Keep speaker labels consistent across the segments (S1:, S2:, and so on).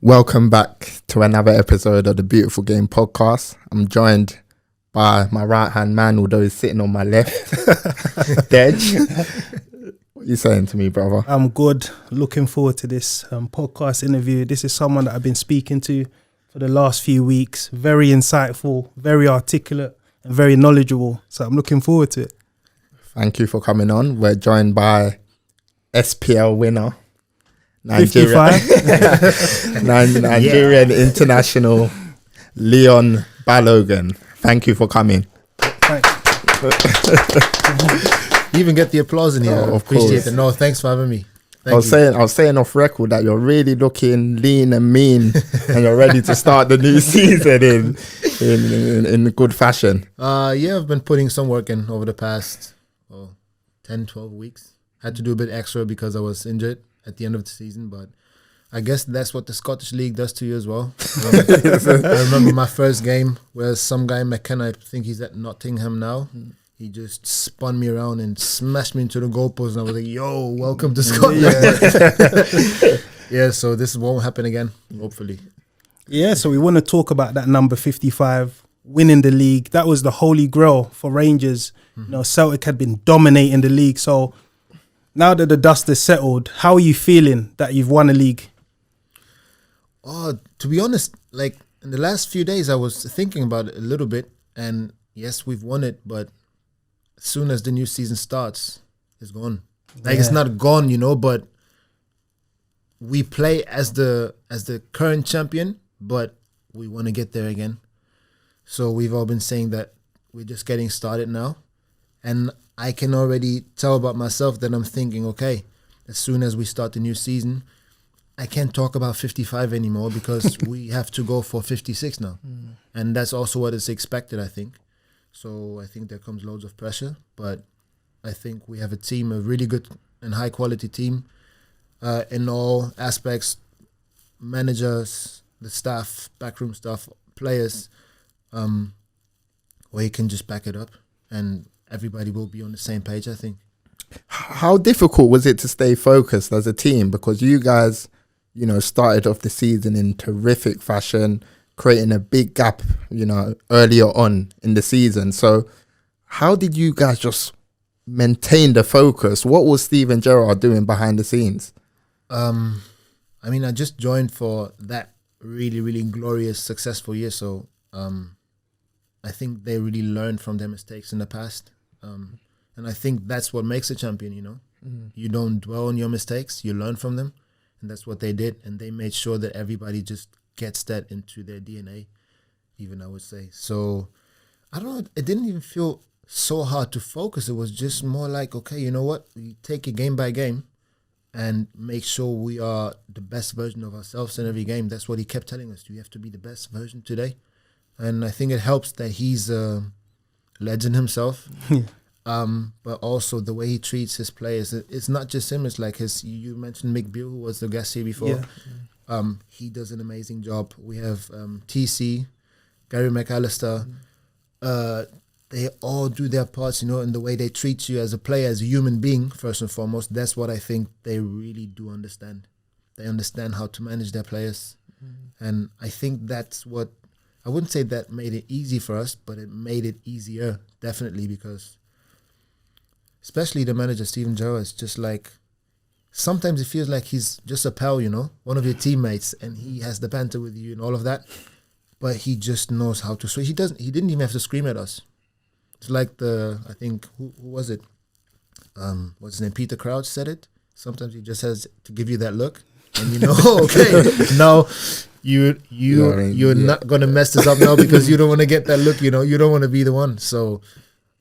S1: Welcome back to another episode of the Beautiful Game podcast. I'm joined by my right-hand man, although he's sitting on my left, Dej. What are you saying to me, brother?
S2: I'm good. Looking forward to this podcast interview. This is someone that I've been speaking to for the last few weeks. Very insightful, very articulate, and very knowledgeable. So I'm looking forward to it.
S1: Thank you for coming on. We're joined by SPL winner,
S2: 55.
S1: Nigerian international Leon Balogun. Thank you for coming.
S2: Thanks.
S3: You even get the applause in here.
S1: Oh, of
S3: Appreciate
S1: course.
S3: it. No, thanks for having me.
S1: I was saying off record that you're really looking lean and mean, and you're ready to start the new season in good fashion.
S3: Yeah, I've been putting some work in over the past 10, 12 weeks. Had to do a bit extra because I was injured at the end of the season, but I guess that's what the Scottish League does to you as well. I remember my first game where some guy, McKenna, I think he's at Nottingham now. He just spun me around and smashed me into the goalpost, and I was like, yo, welcome to Scotland. Yeah, so this won't happen again, hopefully.
S2: Yeah, so we want to talk about that number 55, winning the league. That was the holy grail for Rangers. You know, Celtic had been dominating the league. So now that the dust is settled, how are you feeling that you've won a league?
S3: Oh, to be honest, like in the last few days, I was thinking about it a little bit, and yes, we've won it, but as soon as the new season starts, it's gone. Like it's not gone, you know, but we play as the current champion, but we want to get there again. So we've all been saying that we're just getting started now, and I can already tell about myself that I'm thinking, okay, as soon as we start the new season, I can't talk about 55 anymore because we have to go for 56 now. And that's also what is expected, I think. So I think there comes loads of pressure, but I think we have a team, a really good and high quality team in all aspects, managers, the staff, backroom staff, players, where you can just back it up and everybody will be on the same page, I think.
S1: How difficult was it to stay focused as a team? Because you guys, you know, started off the season in terrific fashion, creating a big gap, you know, earlier on in the season. So how did you guys just maintain the focus? What was Steven Gerrard doing behind the scenes?
S3: I mean, I just joined for that really, really glorious, successful year. So I think they really learned from their mistakes in the past. And I think that's what makes a champion, you know. You don't dwell on your mistakes, you learn from them. And that's what they did. And they made sure that everybody just gets that into their DNA, even, I would say. So, I don't know, it didn't even feel so hard to focus. It was just more like, okay, you know what? We take it game by game and make sure we are the best version of ourselves in every game. That's what he kept telling us. You have to be the best version today. And I think it helps that he's a legend himself. But also the way he treats his players. It's not just him. It's like you mentioned Mick Beale, who was the guest here before. Yeah. He does an amazing job. We have TC, Gary McAllister. They all do their parts, you know, in the way they treat you as a player, as a human being, first and foremost. That's what I think they really do understand. They understand how to manage their players. And I think that's what, I wouldn't say that made it easy for us, but it made it easier, definitely, because especially the manager, Steven Gerrard, is just like, sometimes it feels like he's just a pal, you know, one of your teammates, and he has the banter with you and all of that, but he just knows how to switch. He didn't even have to scream at us. It's like I think, who was it? What's his name? Peter Crouch said it. Sometimes he just has to give you that look, and you know, okay, now you're not gonna mess this up now because you don't want to get that look. You know, you don't want to be the one. So,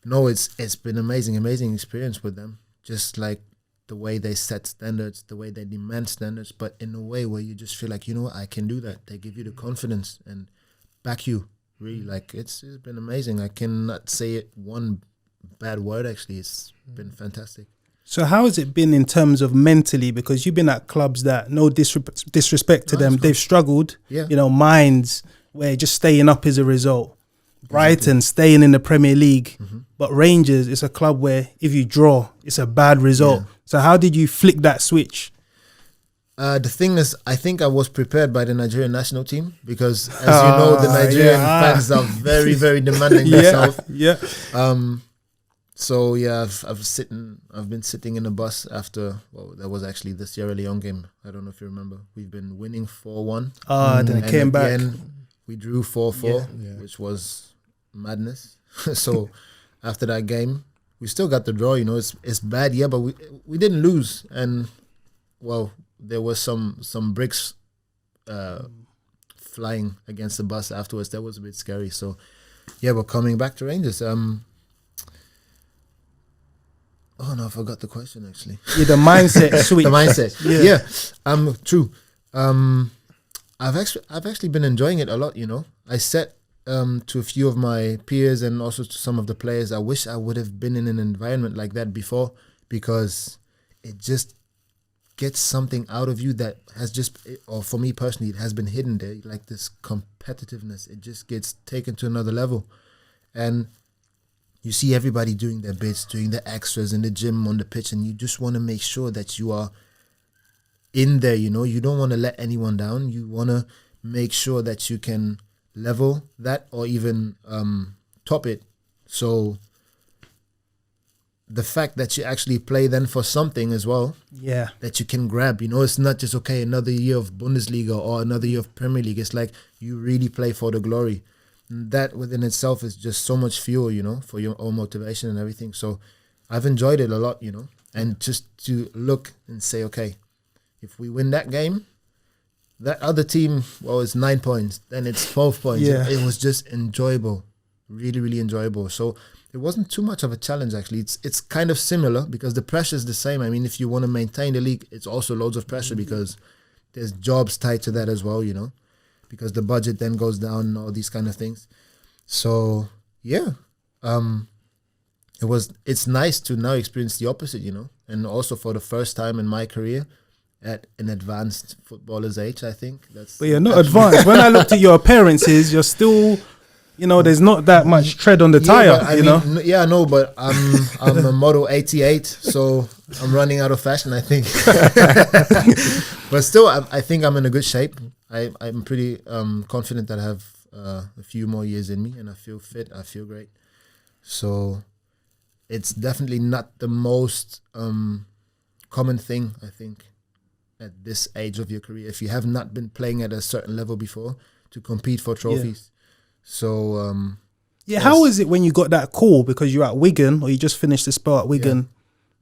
S3: no, it's been amazing experience with them. Just like the way they set standards, the way they demand standards, but in a way where you just feel like, you know what, I can do that. They give you the confidence and back you. Really, like it's been amazing. I cannot say it one bad word. Actually, it's been fantastic.
S2: So how has it been in terms of mentally? Because you've been at clubs that, no disrespect to them, they've struggled. Yeah. You know, Minds, where just staying up is a result. Brighton, staying in the Premier League. But Rangers, it's a club where if you draw, it's a bad result. Yeah. So how did you flick that switch?
S3: The thing is, I think I was prepared by the Nigerian national team because, as you know, the Nigerian fans are very, very demanding themselves.
S2: Yeah.
S3: So yeah, I've been sitting in a bus after. Well, that was actually the Sierra Leone game. I don't know if you remember. We've been winning 4-1.
S2: Then it came back.
S3: We drew 4-4, which was madness. So after that game, we still got the draw. You know, it's bad, yeah, but we didn't lose, and well, there was some bricks flying against the bus afterwards. That was a bit scary. So yeah, but coming back to Rangers, oh no, I forgot the question actually.
S2: Yeah, the mindset switch.
S3: The mindset. Yeah. True. I've actually been enjoying it a lot, you know. I said to a few of my peers and also to some of the players, I wish I would have been in an environment like that before, because it just gets something out of you that has just, or for me personally, it has been hidden there, like this competitiveness. It just gets taken to another level. And you see everybody doing their bits, doing the extras in the gym, on the pitch, and you just want to make sure that you are in there, you know. You don't want to let anyone down. You want to make sure that you can level that or even top it. So the fact that you actually play then for something as well, that you can grab, you know, it's not just, okay, another year of Bundesliga or another year of Premier League. It's like you really play for the glory. And that within itself is just so much fuel, you know, for your own motivation and everything. So I've enjoyed it a lot, you know, and just to look and say, okay, if we win that game, that other team, well, it's 9 points, then it's 12 points.
S2: Yeah.
S3: It was just enjoyable, really, really enjoyable. So it wasn't too much of a challenge, actually. It's kind of similar because the pressure is the same. I mean, if you want to maintain the league, it's also loads of pressure because there's jobs tied to that as well, you know, because the budget then goes down and all these kind of things. So, yeah, it's nice to now experience the opposite, you know, and also for the first time in my career, at an advanced footballer's age, I think. But
S2: you're not advanced. When I looked at your appearances, you're still, you know, there's not that much tread on the tire, you know?
S3: Yeah, no, but I'm a model 88, so I'm running out of fashion, I think. But still, I think I'm in a good shape. I'm pretty confident that I have a few more years in me, and I feel fit, I feel great. So it's definitely not the most common thing, I think, at this age of your career, if you have not been playing at a certain level before, to compete for trophies. So
S2: how is it when you got that call because you're at Wigan or you just finished the spell at Wigan?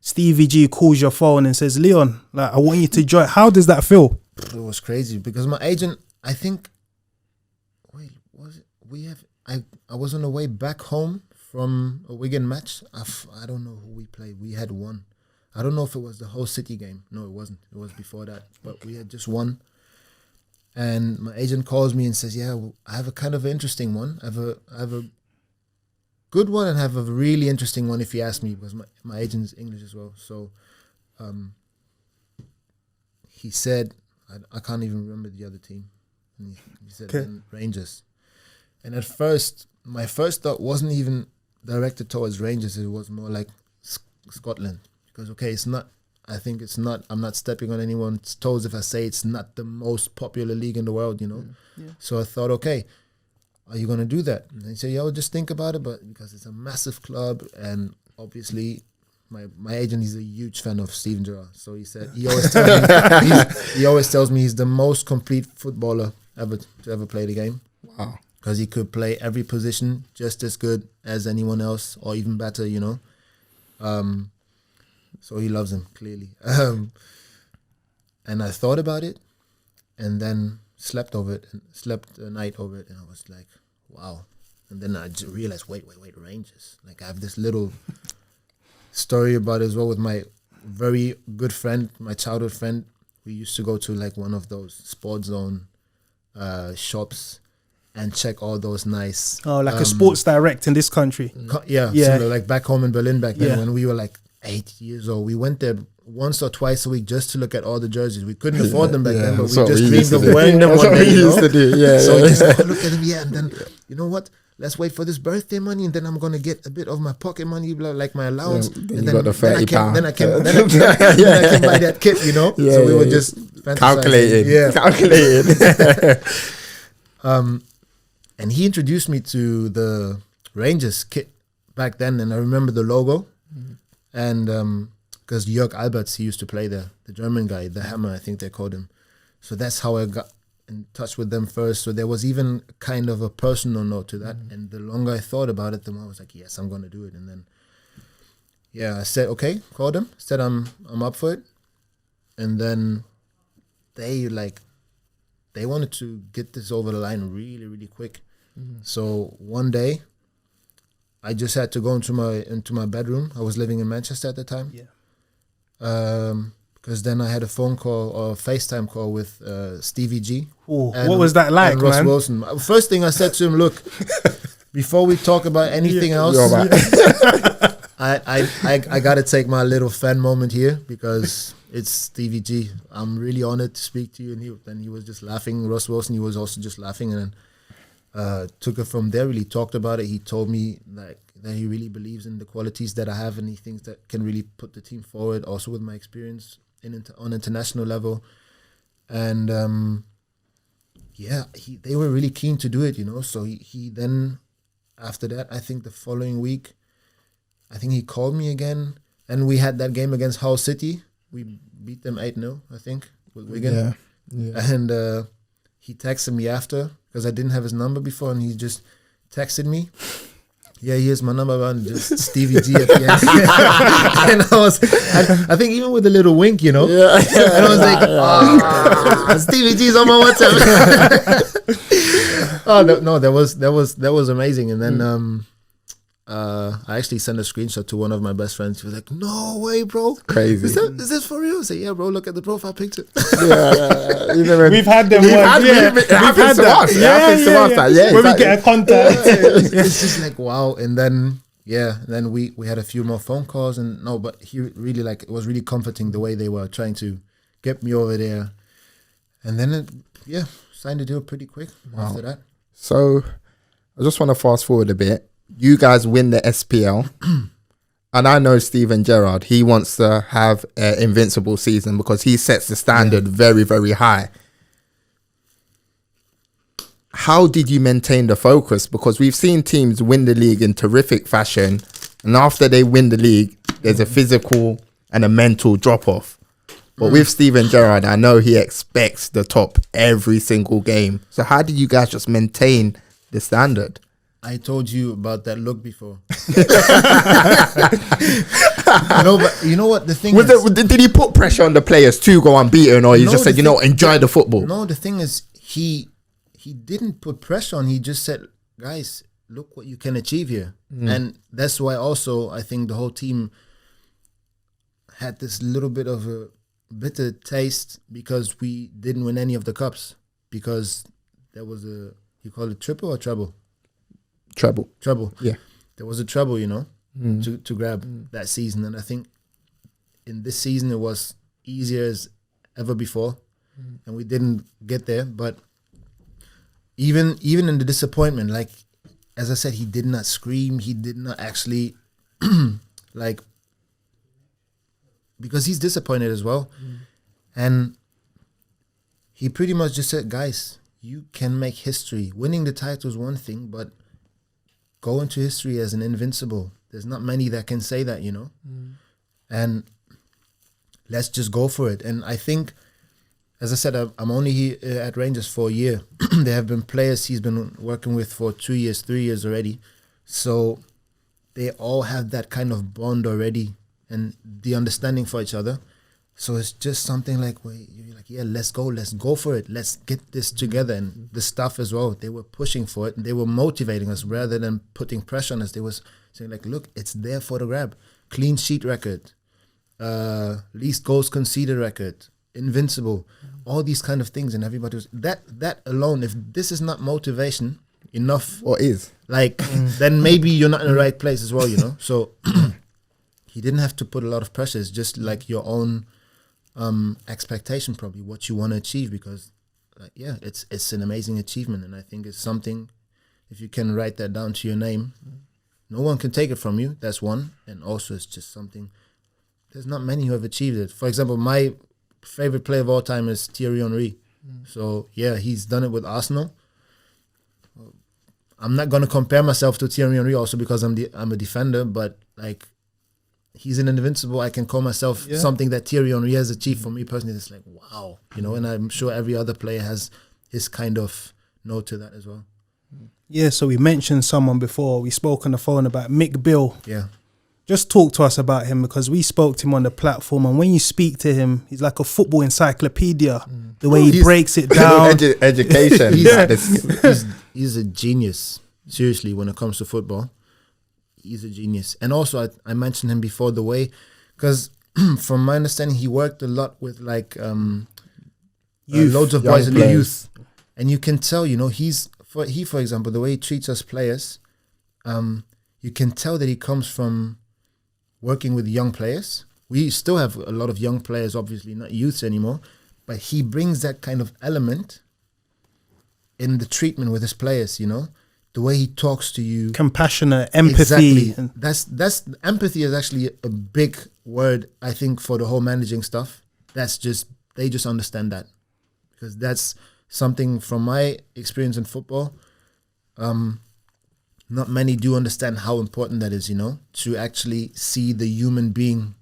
S2: Stevie G calls your phone and says, Leon, like, I want you to join. How does that feel?
S3: It was crazy because my agent, I think, I was on the way back home from a Wigan match. I don't know who we played. We had won. I don't know if it was the whole City game. No, it wasn't. It was before that. But we had just won. And my agent calls me and says, I have a kind of interesting one. I have a good one and have a really interesting one, if you ask me, because my agent is English as well. So he said, I can't even remember the other team. And he said Rangers. And at first, my first thought wasn't even directed towards Rangers. It was more like Scotland. Because, I'm not stepping on anyone's toes if I say it's not the most popular league in the world, you know. Yeah. So I thought, okay, are you going to do that? And he said, I'll just think about it, but because it's a massive club, and obviously my agent, he's a huge fan of Steven Gerrard. So he said, he always tells me he's the most complete footballer to ever play the game.
S1: Wow.
S3: Because he could play every position just as good as anyone else, or even better, you know. So he loves him, clearly. And I thought about it and then slept a night over it. And I was like, wow. And then I just realized, wait, Rangers. Like, I have this little story about it as well with my very good friend, my childhood friend. We used to go to like one of those Sports Zone shops and check all those nice...
S2: Oh, like a Sports Direct in this country.
S3: Similar, like back home in Berlin back then when we were like 8 years old. We went there once or twice a week just to look at all the jerseys. We couldn't afford them back then, but we just dreamed of wearing them one day. So just look at them, and then, you know what? let's wait for this birthday money, and then I'm gonna get a bit of my pocket money, like my allowance.
S1: Then
S3: and
S1: you got the £30.
S3: Then I can buy that kit, you know.
S1: Yeah,
S3: so we were just
S1: calculating.
S3: Yeah,
S1: calculating.
S3: And he introduced me to the Rangers kit back then, and I remember the logo, and because Jörg Alberts, he used to play there, the German guy, the Hammer, I think they called him. So that's how I got in touch with them first. So there was even kind of a personal note to that. And the longer I thought about it, the more I was like, yes, I'm going to do it. And then, I said, okay, called them, said I'm up for it. And then they wanted to get this over the line really, really quick. So one day, I just had to go into my bedroom. I was living in Manchester at the time. Because then I had a phone call or FaceTime call with Stevie G.
S2: What was that like,
S3: Ross
S2: man?
S3: Wilson. First thing I said to him, look, before we talk about anything else, I got to take my little fan moment here because it's Stevie G. I'm really honored to speak to you. And he was just laughing. Ross Wilson, he was also just laughing. And then took it from there, really talked about it. He told me that he really believes in the qualities that I have and he thinks that can really put the team forward, also with my experience on international level. And they were really keen to do it, you know. So he then, after that, I think the following week, I think he called me again, and we had that game against Hull City. We beat them 8-0, I think, with Wigan. Yeah. And he texted me after, because I didn't have his number before, and he just texted me. Yeah, here's my number, and just Stevie G at the end. And I think even with a little wink, you know. Yeah. And I was like, Stevie G's on my WhatsApp. That was amazing. And then I actually sent a screenshot to one of my best friends. He was like, "No way, bro!
S1: Crazy!
S3: Is this for real?" I said, "Yeah, bro. Look at the profile picture."
S2: We've had them. It happens to us. When we get a contact,
S3: it's just like wow. And then we had a few more phone calls, but he really it was really comforting the way they were trying to get me over there. And then signed the deal pretty quick after that.
S1: So I just want to fast forward a bit. You guys win the SPL, and I know Steven Gerrard, he wants to have an invincible season because he sets the standard very, very high. How did you maintain the focus? Because we've seen teams win the league in terrific fashion, and after they win the league, there's a physical and a mental drop-off. But with Steven Gerrard, I know he expects the top every single game. So how did you guys just maintain the standard?
S3: I told you about that look before. But you know what the thing is?
S1: Did he put pressure on the players to go unbeaten, or he just said, enjoy the football?
S3: No, the thing is, he didn't put pressure on. He just said, guys, look what you can achieve here. And that's why also I think the whole team had this little bit of a bitter taste because we didn't win any of the cups, because there was you call it triple or treble? Treble. Yeah. There was a treble, to grab that season. And I think in this season it was easier as ever before. And we didn't get there. But even in the disappointment, as I said, he did not scream. He did not actually because he's disappointed as well. And he pretty much just said, guys, you can make history. Winning the title is one thing, but go into history as an invincible. There's not many that can say that, And let's just go for it. And I think, as I said, I'm only here at Rangers for a year. There have been players he's been working with for 2 years, 3 years already. So they all have that kind of bond already and the understanding for each other. So it's just something you're like, let's go for it. Let's get this together. And the staff as well, they were pushing for it. And they were motivating us rather than putting pressure on us. They was saying look, it's there for the grab. Clean sheet record, least goals conceded record, invincible, all these kind of things. And everybody was, that alone, if this is not motivation enough.
S1: What is?
S3: Then maybe you're not in the right place as well, So he didn't have to put a lot of pressure. It's just your own expectation, probably what you want to achieve, because it's an amazing achievement, and I think it's something if you can write that down to your name, no one can take it from you. That's one. And also it's just something, there's not many who have achieved it. For example, my favorite player of all time is Thierry Henry. So yeah, he's done it with Arsenal. I'm not going to compare myself to Thierry Henry also because I'm a defender, but like he's an invincible. I can call myself something that Thierry Henry has achieved. For me personally, it's like, wow, you know, and I'm sure every other player has his kind of note to that as well.
S2: Yeah, so we mentioned someone before. We spoke on the phone about Mick Beale.
S3: Yeah.
S2: Just talk to us about him, because we spoke to him on the platform, and when you speak to him, he's like a football encyclopedia. The way he breaks it down.
S1: Education.
S3: He's a genius, seriously, when it comes to football. He's a genius. And also, I mentioned him before, the way, because from my understanding, he worked a lot with like loads of boys in the youth. And you can tell, you know, for example, the way he treats us players, you can tell that he comes from working with young players. We still have a lot of young players, obviously not youths anymore, but he brings that kind of element in the treatment with his players, you know, the way he talks to you.
S2: Compassionate, empathy.
S3: Exactly. That's empathy is actually a big word, I think, for the whole managing stuff. They just understand that, because that's something from my experience in football. Not many do understand how important that is, you know, to actually see the human being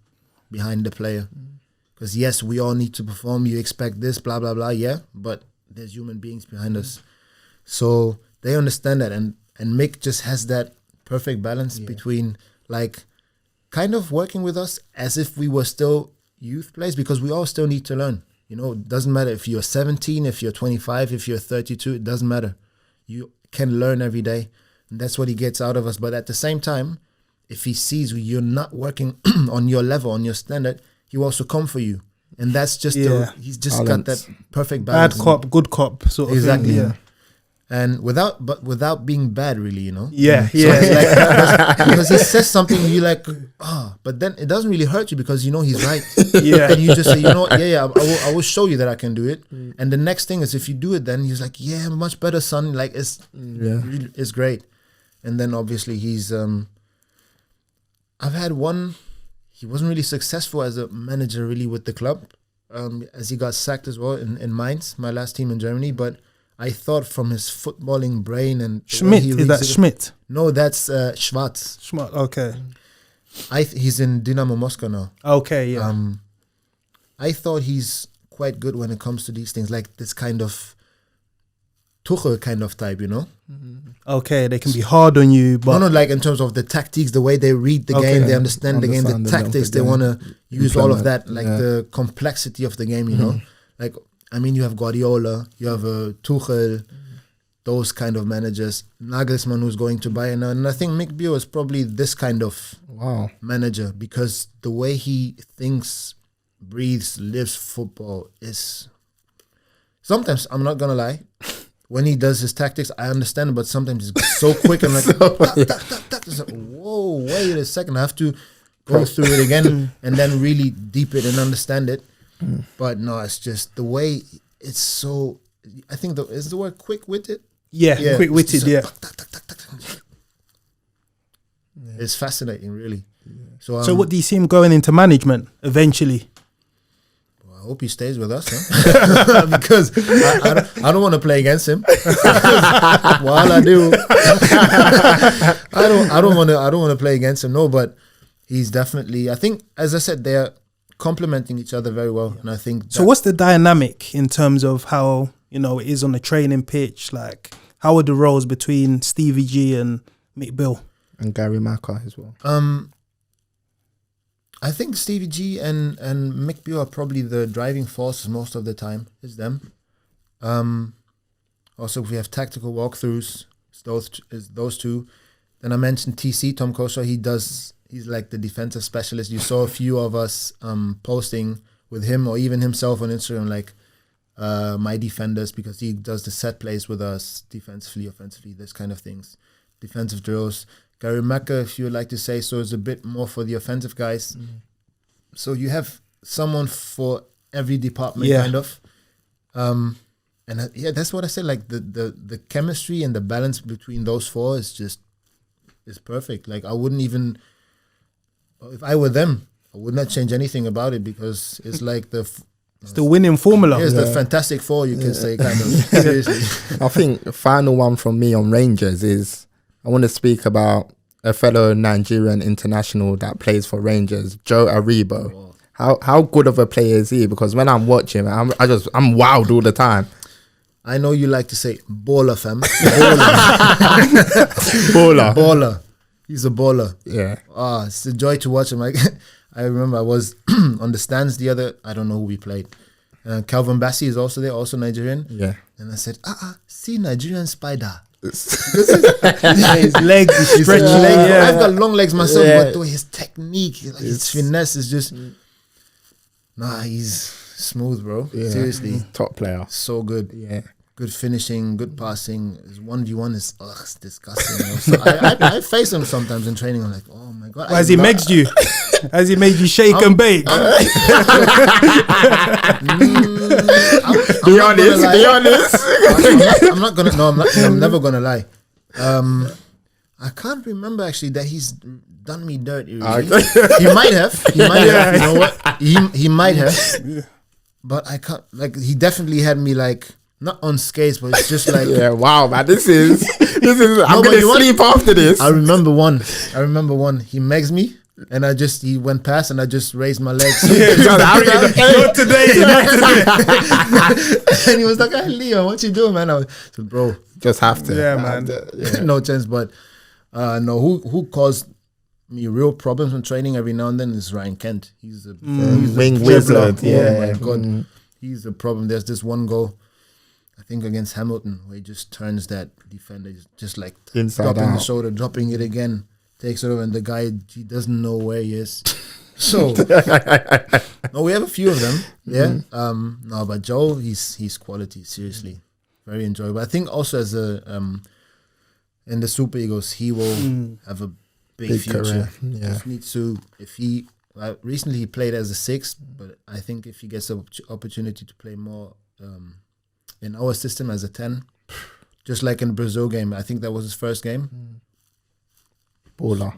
S3: behind the player. Because yes, we all need to perform. You expect this, blah, blah, blah. Yeah, but there's human beings behind us. So they understand that. And Mick just has that perfect balance between like kind of working with us as if we were still youth players, because we all still need to learn. You know, it doesn't matter if you're 17, if you're 25, if you're 32, it doesn't matter. You can learn every day. And that's what he gets out of us. But at the same time, if he sees you're not working on your level, on your standard, he will also come for you. And that's just, he's just got that perfect balance.
S2: Bad cop, good cop sort of
S3: exactly.
S2: thing. Yeah.
S3: And without being bad, really, you know?
S2: Yeah,
S3: So it's like, because he says something, you're like, but then it doesn't really hurt you because you know he's right.
S2: Yeah.
S3: And you just say, you know what, I will show you that I can do it. And the next thing is, if you do it, then he's like, yeah, much better, son. Like, it's great. And then obviously he's, I've had one, he wasn't really successful as a manager really with the club, as he got sacked as well in Mainz, my last team in Germany. But I thought from his footballing brain and
S2: Schmidt, is that Schmidt?
S3: No, that's Schwarz.
S2: Schmidt, okay.
S3: He's in Dynamo Moscow now.
S2: Okay, yeah.
S3: I thought he's quite good when it comes to these things, like this kind of Tuchel kind of type, you know?
S2: Okay, they can be hard on you, but
S3: no, like in terms of the tactics, the way they read the game, they understand the game, the tactics, they want to use all of that, like the complexity of the game, you know? Like, I mean, you have Guardiola, you have Tuchel, those kind of managers, Nagelsmann, who's going to Bayern, and I think Mick Beale is probably this kind of manager, because the way he thinks, breathes, lives football is... Sometimes, I'm not going to lie, when he does his tactics, I understand it, but sometimes it's so quick. I'm like, it's like, whoa, wait a second. I have to go through it again and then really deep it and understand it. But no, it's just the way it's so, I think, is the word quick-witted?
S2: Yeah, quick-witted, yeah.
S3: It's fascinating, really.
S2: So what do you see him going into management eventually?
S3: I hope he stays with us, huh? Because I don't want to play against him. While I do, I don't want to play against him. No, but he's definitely. I think, as I said, they're complementing each other very well, and I think.
S2: So, what's the dynamic in terms of how it is on the training pitch? Like, how are the roles between Stevie G and Mick Beale
S1: and Gary Macker as well?
S3: I think Stevie G and Mick Beale are probably the driving forces most of the time. It's them. Also, we have tactical walkthroughs. It's those two. Then I mentioned TC, Tom Kosher. He's like the defensive specialist. You saw a few of us posting with him or even himself on Instagram, like my defenders, because he does the set plays with us, defensively, offensively, this kind of things. Defensive drills. Gary Macker, if you would like to say so, is a bit more for the offensive guys. So you have someone for every department, kind of. And that's what I said. Like the chemistry and the balance between those four is perfect. Like I wouldn't even, if I were them, I would not change anything about it because it's like
S2: it's the winning formula.
S3: Here's the Fantastic Four, you can say, kind of. Seriously.
S1: I think the final one from me on Rangers is I want to speak about a fellow Nigerian international that plays for Rangers, Joe Aribo.
S3: Wow.
S1: How good of a player is he? Because when I'm watching, I'm wowed all the time.
S3: I know you like to say baller, fam. Baller. He's a baller.
S1: Yeah.
S3: It's a joy to watch him. Like I remember I was on the stands I don't know who we played. Calvin Bassey is also there, also Nigerian.
S1: Yeah.
S3: And I said, see Nigerian spider.
S2: His legs, his stretchy legs.
S3: Yeah. I've got long legs myself, but his technique, his finesse is just, he's smooth, bro. Yeah. Seriously.
S1: Top player.
S3: So good.
S1: Yeah.
S3: Good finishing, good passing. His 1v1 is it's disgusting. So I face him sometimes in training. I'm like, oh my God.
S2: Has he made you? Has he made you shake and bake?
S1: Be honest.
S3: I'm never gonna lie. I can't remember actually that he's done me dirty. Really. He might have. You know what? He might have. But I can't. Like he definitely had me like. Not on skates, but it's just like
S1: wow, man, this is I'm gonna sleep after this.
S3: I remember one. He megs me, and he went past, and I just raised my legs.
S2: Not today.
S3: And he was like, "Hey, Leo, what you doing, man?" I said, "Bro,
S1: just have to."
S2: Yeah, man.
S3: No chance. But no, who caused me real problems in training every now and then is Ryan Kent. He's a
S1: wing wizard.
S3: Oh my God, he's a problem. There's this one goal. I think against Hamilton, where he just turns that defender, just like
S1: inside
S3: dropping
S1: out.
S3: the shoulder, dropping it again, takes it over, and the guy, he doesn't know where he is. So, no, we have a few of them. Yeah. No, but Joe, he's quality. Seriously, very enjoyable. I think also as in the Super Eagles, he will have a big future.
S1: Career. Yeah.
S3: Recently he played as a 6, but I think if he gets the opportunity to play more. In our system as a 10, just like in the Brazil game, I think that was his first game.
S1: Baller.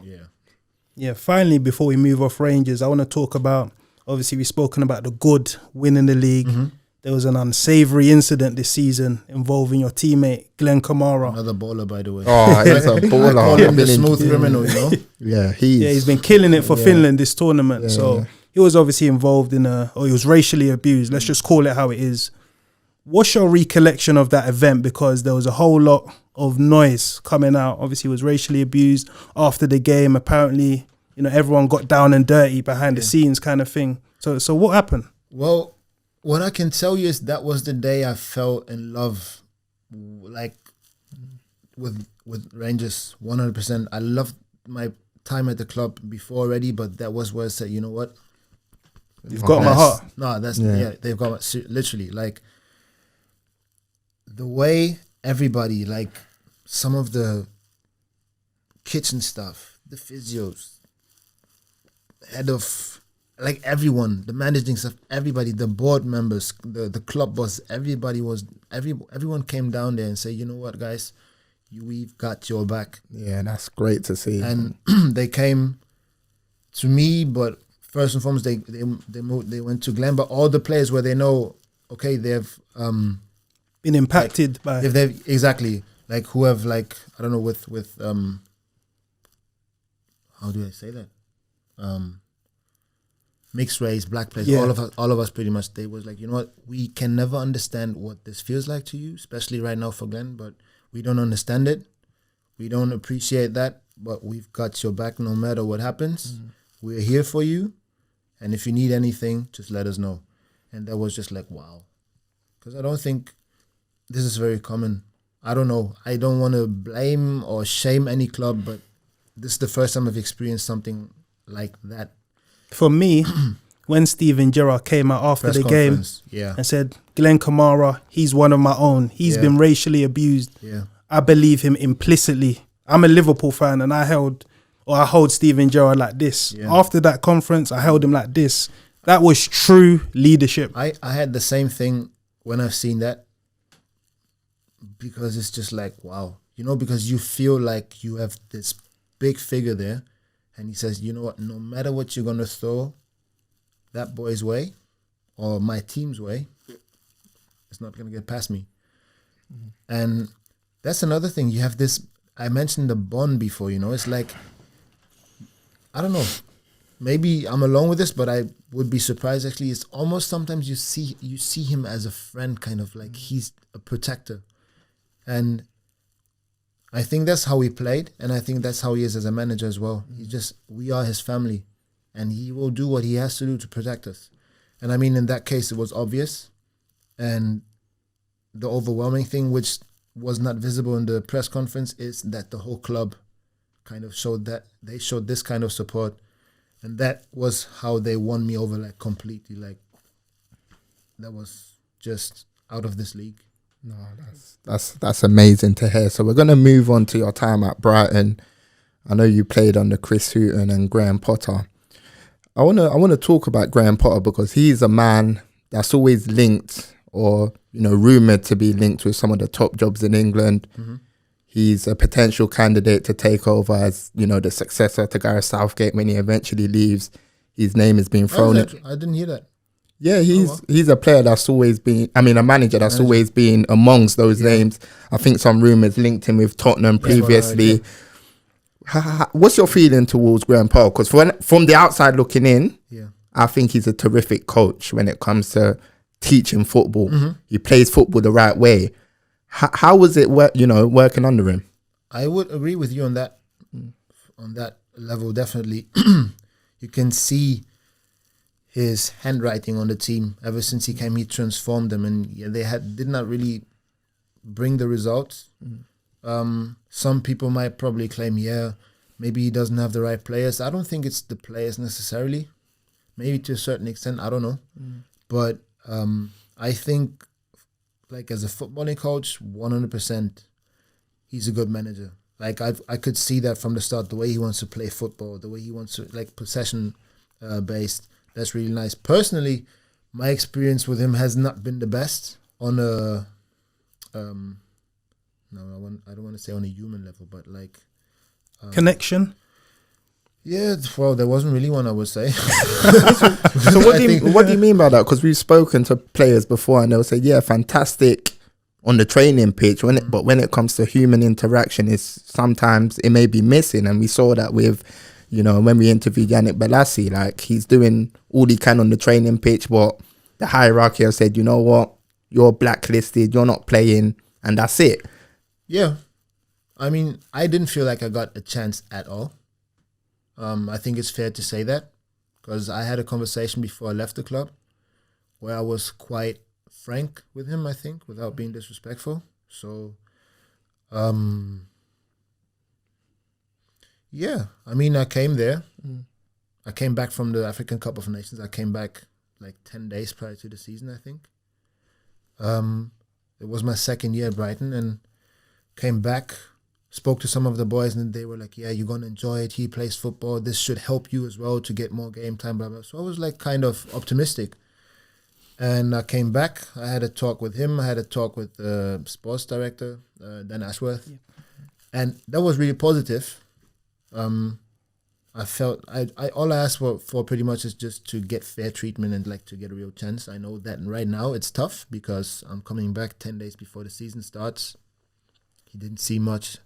S2: Yeah. Finally, before we move off Rangers, I want to talk about. Obviously, we've spoken about the good winning the league. Mm-hmm. There was an unsavoury incident this season involving your teammate Glenn Kamara.
S3: Another baller, by the way.
S1: Oh, he's a baller.
S3: I call him the smooth criminal, you know.
S1: Yeah, he's
S2: been killing it for Finland this tournament. Yeah. So he was obviously involved he was racially abused. Let's just call it how it is. What's your recollection of that event? Because there was a whole lot of noise coming out. Obviously, he was racially abused after the game. Apparently, everyone got down and dirty behind the scenes kind of thing. So what happened?
S3: Well, what I can tell you is that was the day I fell in love, like, with Rangers 100%. I loved my time at the club before already, but that was where I said, you know what?
S2: You've got my heart.
S3: No, they've got my, literally, like, the way everybody, like some of the kitchen staff, the physios, head of, like everyone, the managing staff, everybody, the board members, the club boss, everyone came down there and said, you know what, guys, we've got your back.
S1: Yeah, that's great to see.
S3: And they came to me, but first and foremost, they went to Glenn, but all the players where they know, okay, they've
S2: been impacted by
S3: if they've exactly like who have like I don't know with how do I say that mixed race, black players, all of us pretty much. They was like, you know what, we can never understand what this feels like to you, especially right now for Glenn, but we don't understand it, we don't appreciate that, but we've got your back no matter what happens. We're here for you, and if you need anything, just let us know. And that was just like, wow, because I don't think this is very common. I don't know. I don't want to blame or shame any club, but this is the first time I've experienced something like that.
S2: For me, when Steven Gerrard came out after the game and said, Glenn Kamara, he's one of my own. He's been racially abused.
S3: Yeah.
S2: I believe him implicitly. I'm a Liverpool fan and I hold Steven Gerrard like this. Yeah. After that conference, I held him like this. That was true leadership.
S3: I had the same thing when I've seen that. because it's just like, wow, because you feel like you have this big figure there, and he says, you know what, no matter what you're gonna throw that boy's way or my team's way, it's not gonna get past me. And that's another thing. You have this. I mentioned the bond before. It's like, I don't know. Maybe I'm alone with this, but I would be surprised. Actually, it's almost sometimes you see him as a friend, kind of like he's a protector, and I think that's how he played, and I think that's how he is as a manager as well. We are his family, and he will do what he has to do to protect us. And I mean, in that case, it was obvious, and the overwhelming thing, which was not visible in the press conference, is that the whole club kind of showed that they showed this kind of support. And that was how they won me over, like, completely. Like, that was just out of this league.
S1: No, that's amazing to hear. So we're going to move on to your time at Brighton. I know you played under Chris Hughton and Graham Potter. I want to talk about Graham Potter because he's a man that's always linked or, rumoured to be linked with some of the top jobs in England. Mm-hmm. He's a potential candidate to take over as, the successor to Gareth Southgate when he eventually leaves. His name has been thrown.
S3: I didn't hear that.
S1: Yeah, he's a player that's always been, a manager that's always been amongst those names. I think some rumours linked him with Tottenham previously. What's your feeling towards Graham Potter? Because from the outside looking in, I think he's a terrific coach when it comes to teaching football. Mm-hmm. He plays football the right way. How was it, working under him?
S3: I would agree with you on that level, definitely. You can see his handwriting on the team. Ever since he came, he transformed them, and they did not really bring the results. Some people might probably claim, maybe he doesn't have the right players. I don't think it's the players necessarily. Maybe to a certain extent, I don't know. But I think, like, as a footballing coach, 100%, he's a good manager. Like, I could see that from the start, the way he wants to play football, the way he wants to, like, possession based. That's really nice. Personally, my experience with him has not been the best on a, I don't want to say on a human level, but like
S2: connection.
S3: Yeah, well, there wasn't really one, I would say.
S1: So what do you mean by that? Because we've spoken to players before and they'll say, fantastic on the training pitch, but when it comes to human interaction, sometimes it may be missing. And we saw that with, when we interviewed Yannick Bolasie, like, he's doing all he can on the training pitch, but the hierarchy has said, you know what, you're blacklisted, you're not playing, and that's it.
S3: Yeah. I mean, I didn't feel like I got a chance at all. I think it's fair to say that, because I had a conversation before I left the club where I was quite frank with him, I think, without being disrespectful. So, I mean, I came there. I came back from the African Cup of Nations. I came back like 10 days prior to the season, I think. It was my second year at Brighton, and came back, spoke to some of the boys, and they were like, you're going to enjoy it. He plays football. This should help you as well to get more game time, blah, blah. So I was like kind of optimistic. And I came back. I had a talk with him. I had a talk with the sports director, Dan Ashworth. Yeah. And that was really positive. I felt, all I asked for pretty much is just to get fair treatment and like to get a real chance. I know that right now it's tough because I'm coming back 10 days before the season starts. He didn't see much.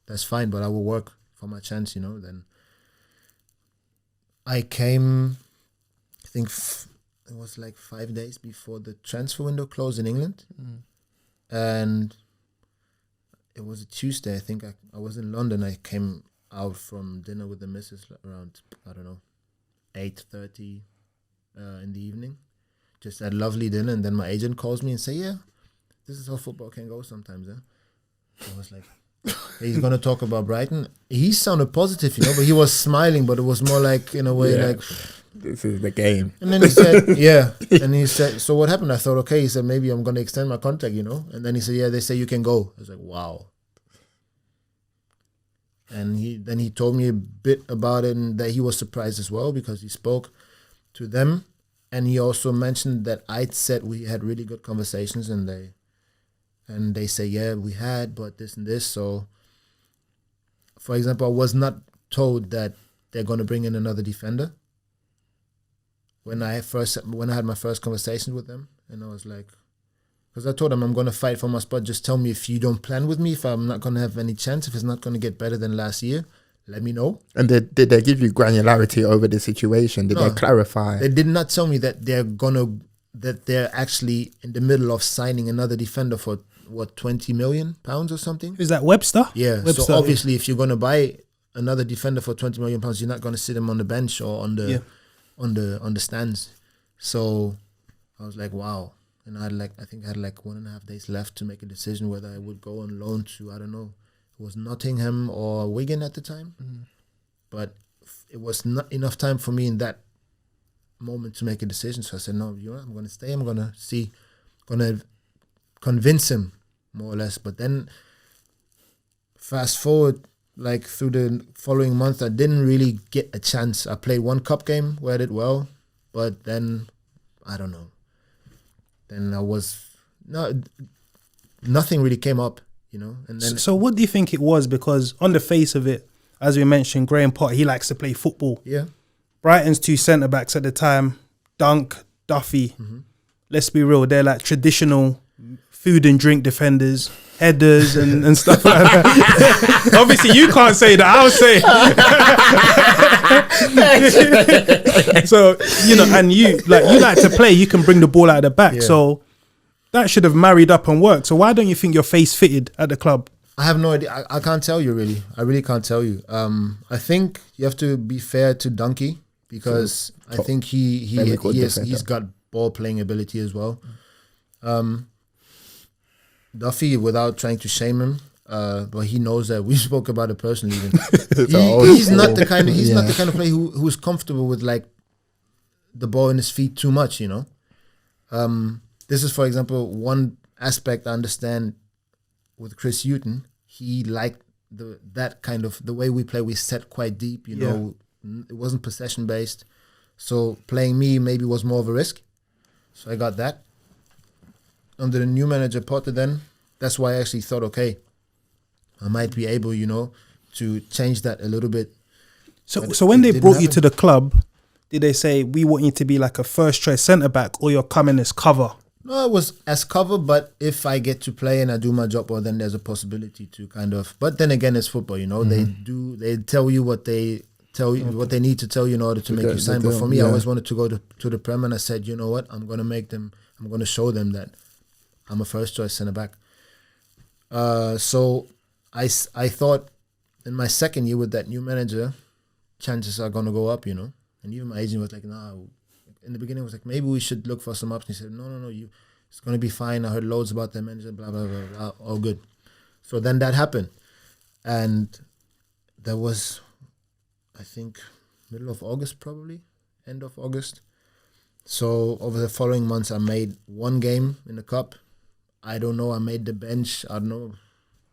S3: That's fine, but I will work for my chance, Then I came, I think it was like 5 days before the transfer window closed in England. And it was a Tuesday. I think I was in London. I came out from dinner with the missus around, 8:30 in the evening. Just had a lovely dinner, and then my agent calls me and say, this is how football can go sometimes. I was like, he's going to talk about Brighton. He sounded positive, but he was smiling, but it was more like, in a way, like,
S1: this is the game.
S3: And then he said, and he said, so what happened? I thought, okay. He said, maybe I'm going to extend my contract, And then he said, they say you can go. I was like, wow. And he told me a bit about it, and that he was surprised as well because he spoke to them. And he also mentioned that I'd said we had really good conversations, and and they say, yeah, we had, but this and this. So, for example, I was not told that they're going to bring in another defender. When I had my first conversation with them, and I was like, because I told them I'm going to fight for my spot. Just tell me if you don't plan with me, if I'm not going to have any chance, if it's not going to get better than last year, let me know.
S1: And did they give you granularity over the situation? Did they clarify?
S3: They did not tell me that they're actually in the middle of signing another defender for what, £20 million or something.
S2: Is that Webster?
S3: Yeah.
S2: Webster,
S3: so obviously, if you're going to buy another defender for £20 million, you're not going to sit him on the bench or on the stands. So I was like, wow. And I think I had like 1.5 days left to make a decision whether I would go on loan to, I don't know, it was Nottingham or Wigan at the time. But it was not enough time for me in that moment to make a decision. So I said, no, I'm going to stay. I'm going to convince him more or less. But then fast forward, like through the following month, I didn't really get a chance. I played one cup game where I did well, but then I don't know. Then nothing really came up, And then
S2: so what do you think it was? Because on the face of it, as we mentioned, Graham Potter, he likes to play football.
S3: Yeah.
S2: Brighton's 2 centre backs at the time, Dunk, Duffy. Let's be real, they're like traditional food and drink defenders, headers and stuff like that. Obviously, you can't say that. I'll say. So, and you like to play. You can bring the ball out of the back. Yeah. So that should have married up and worked. So why don't you think your face fitted at the club?
S3: I have no idea. I can't tell you really. I really can't tell you. I think you have to be fair to Dunkey because I think he's got ball playing ability as well. Duffy, without trying to shame him, but he knows that we spoke about it personally. Even. he's not the kind of player who's comfortable with like the ball in his feet too much. This is, for example, one aspect I understand with Chris Hughton. He liked the way we play. We set quite deep. It wasn't possession based, so playing me maybe was more of a risk. So I got that. Under the new manager Potter, then that's why I actually thought, okay, I might be able, to change that a little bit.
S2: So when they brought you to the club, did they say we want you to be like a first choice centre back, or you're coming as cover?
S3: No, it was as cover, but if I get to play and I do my job, well, then there's a possibility to kind of. But then again, it's football, They tell you what they tell you, what they need to tell you in order to make you sign. But for me, I always wanted to go to the Prem, and I said, you know what, I'm going to show them that I'm a first choice centre back. So I thought in my second year with that new manager, chances are going to go up, And even my agent was like, no. In the beginning, I was like, maybe we should look for some options. He said, no, it's going to be fine. I heard loads about the manager, blah, blah, blah, blah, all good. So then that happened. And that was, I think, middle of August probably, end of August. So over the following months, I made one game in the cup. I don't know, I made the bench, I don't know,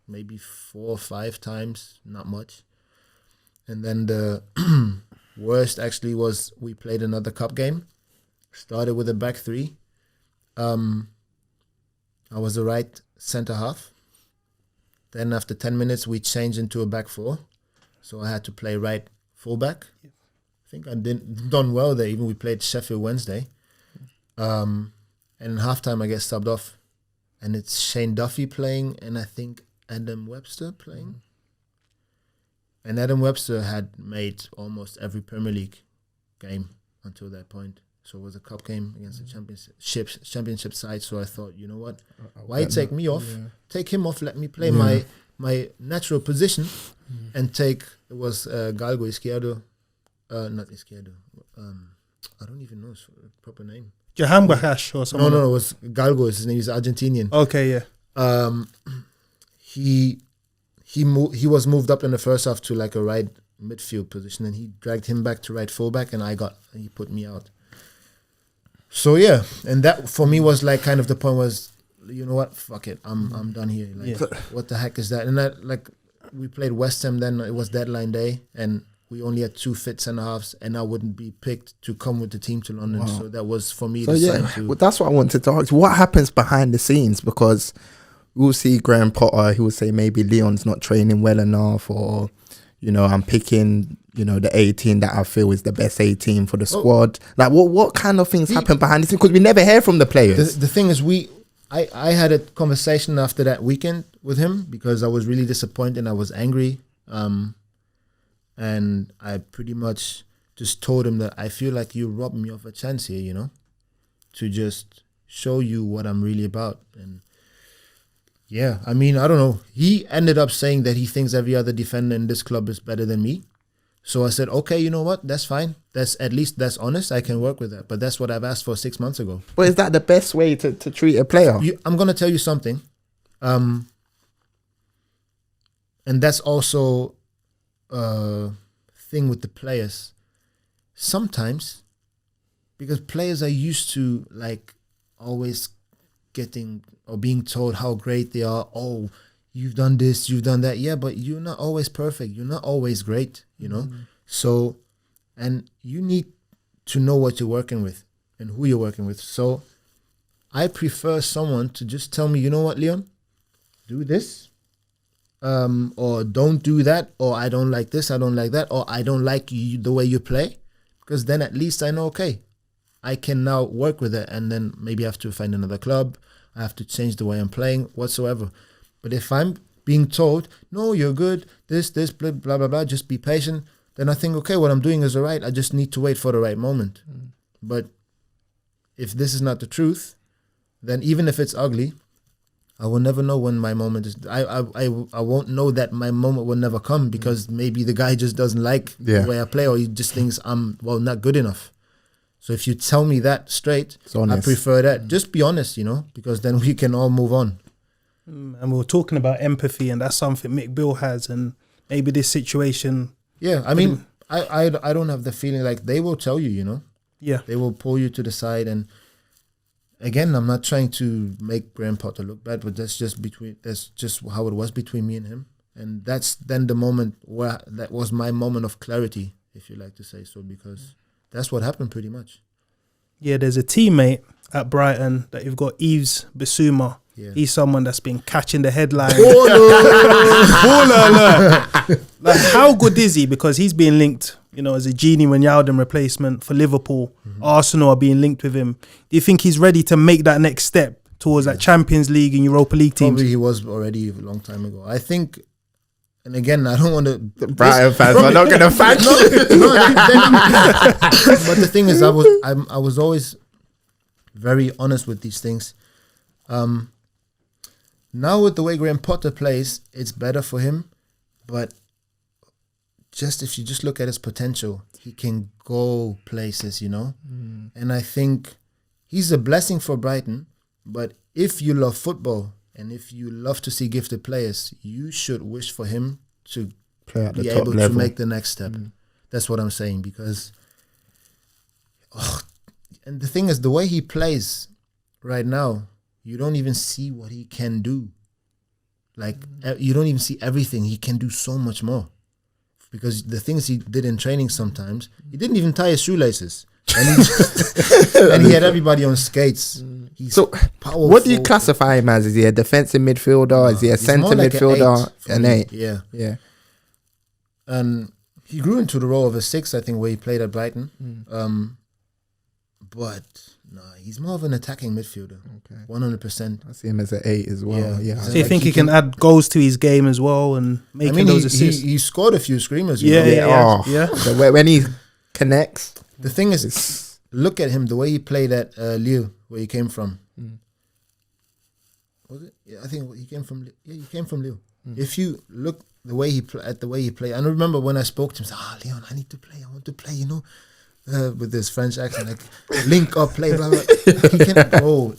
S3: maybe 4 or 5 times, not much. And then the worst actually was we played another cup game. Started with a back 3. I was the right centre half. Then after 10 minutes, we changed into a back 4. So I had to play right fullback. I think I done well there. Even we played Sheffield Wednesday. And in halftime, I get subbed off. And it's Shane Duffy playing, and I think Adam Webster playing. And Adam Webster had made almost every Premier League game until that point. So it was a cup game against the championship side. So I thought, you know what? Why take me off? Yeah. Take him off. Let me play my natural position and take. It was Galgo Izquierdo, not Izquierdo. I don't even know his proper name.
S2: Jahanbahash or something.
S3: No, it was Galgo. His name is Argentinian.
S2: Okay, yeah.
S3: He was moved up in the first half to like a right midfield position, and he dragged him back to right fullback, and he put me out. So yeah, and that for me was like kind of the point was, you know what, fuck it, I'm done here. Like, what the heck is that? And that, like, we played West Ham then. It was deadline day, and we only had 2 fit centre halves, and I wouldn't be picked to come with the team to London. Wow. So that was for me. So
S1: well, that's what I wanted to ask. What happens behind the scenes? Because we'll see Graham Potter, he will say maybe Leon's not training well enough, or, you know, I'm picking, you know, the 18 that I feel is the best 18 for the squad. Like, what kind of things happen behind the scenes? Because we never hear from the players.
S3: The thing is, I had a conversation after that weekend with him because I was really disappointed and I was angry. And I pretty much just told him that I feel like you robbed me of a chance here, you know, to just show you what I'm really about. And yeah, I mean, I don't know. He ended up saying that he thinks every other defender in this club is better than me. So I said, okay, you know what? That's fine. At least that's honest. I can work with that. But that's what I've asked for 6 months ago.
S1: But is that the best way to treat a player?
S3: I'm going to tell you something. And that's also a thing with the players. Sometimes, because players are used to like always getting or being told how great they are. Oh, you've done this, you've done that. Yeah, but you're not always perfect. You're not always great, you know? So, and you need to know what you're working with and who you're working with. So I prefer someone to just tell me, you know what, Leon, do this, or don't do that, or I don't like this, I don't like that, or I don't like the way you play, because then at least I know, okay, I can now work with it, and then maybe I have to find another club, I have to change the way I'm playing, whatsoever. But if I'm being told, no, you're good, this, blah, blah, blah, blah, just be patient, then I think, okay, what I'm doing is all right. I just need to wait for the right moment. But if this is not the truth, then even if it's ugly, I will never know when my moment is. I won't know that my moment will never come, because maybe the guy just doesn't like the way I play, or he just thinks I'm, well, not good enough. So if you tell me that straight, I prefer that. Just be honest, you know, because then we can all move on.
S2: And we were talking about empathy, and that's something Mick Beale has, and maybe this situation.
S3: Yeah, I mean, I don't have the feeling, like they will tell you, you know.
S2: Yeah.
S3: They will pull you to the side, and again, I'm not trying to make Graham Potter look bad, but that's just how it was between me and him. And that's then the moment where that was my moment of clarity, if you like to say so, because that's what happened pretty much.
S2: Yeah, there's a teammate at Brighton that you've got, Yves Bissouma. Yeah. He's someone that's been catching the headlines. Baller alert. Like, how good is he? Because he's being linked, you know, as a Gini Wijnaldum replacement for Liverpool. Arsenal are being linked with him. Do you think he's ready to make that next step towards that Champions League and Europa League teams?
S3: Probably he was already a long time ago. I think, and again, I don't want to...
S1: Brighton fans are not going to thank you.
S3: But the thing is, I was always very honest with these things. Now with the way Graham Potter plays, it's better for him. But just if you just look at his potential, he can go places, you know. And I think he's a blessing for Brighton. But if you love football and if you love to see gifted players, you should wish for him to
S1: play at the
S3: be
S1: top
S3: able
S1: level.
S3: to make the next step. That's what I'm saying, because and the thing is, the way he plays right now, you don't even see what he can do. Like, you don't even see everything. He can do so much more. Because the things he did in training sometimes, he didn't even tie his shoelaces. And he had everybody on skates. He's
S1: so
S3: powerful.
S1: What do you classify him as? Is he a defensive midfielder? Is he a centre midfielder?
S3: An 8.
S1: Yeah.
S3: And he grew into the role of a 6, I think, where he played at Brighton. But no, he's more of an attacking midfielder. 100%.
S1: I see him as an 8 as well. Yeah.
S2: So you think he can add goals to his game as well and making those assists?
S3: He scored a few screamers.
S2: Yeah.
S1: So when he connects,
S3: the thing is, look at him, the way he played at Lille, where he came from. Was it? Yeah, I think he came from. Yeah, he came from Lille. If you look the way he played, and I remember when I spoke to him, I said, Leon, I need to play. I want to play. You know. With this French accent, like link up, play, blah, blah. He can go.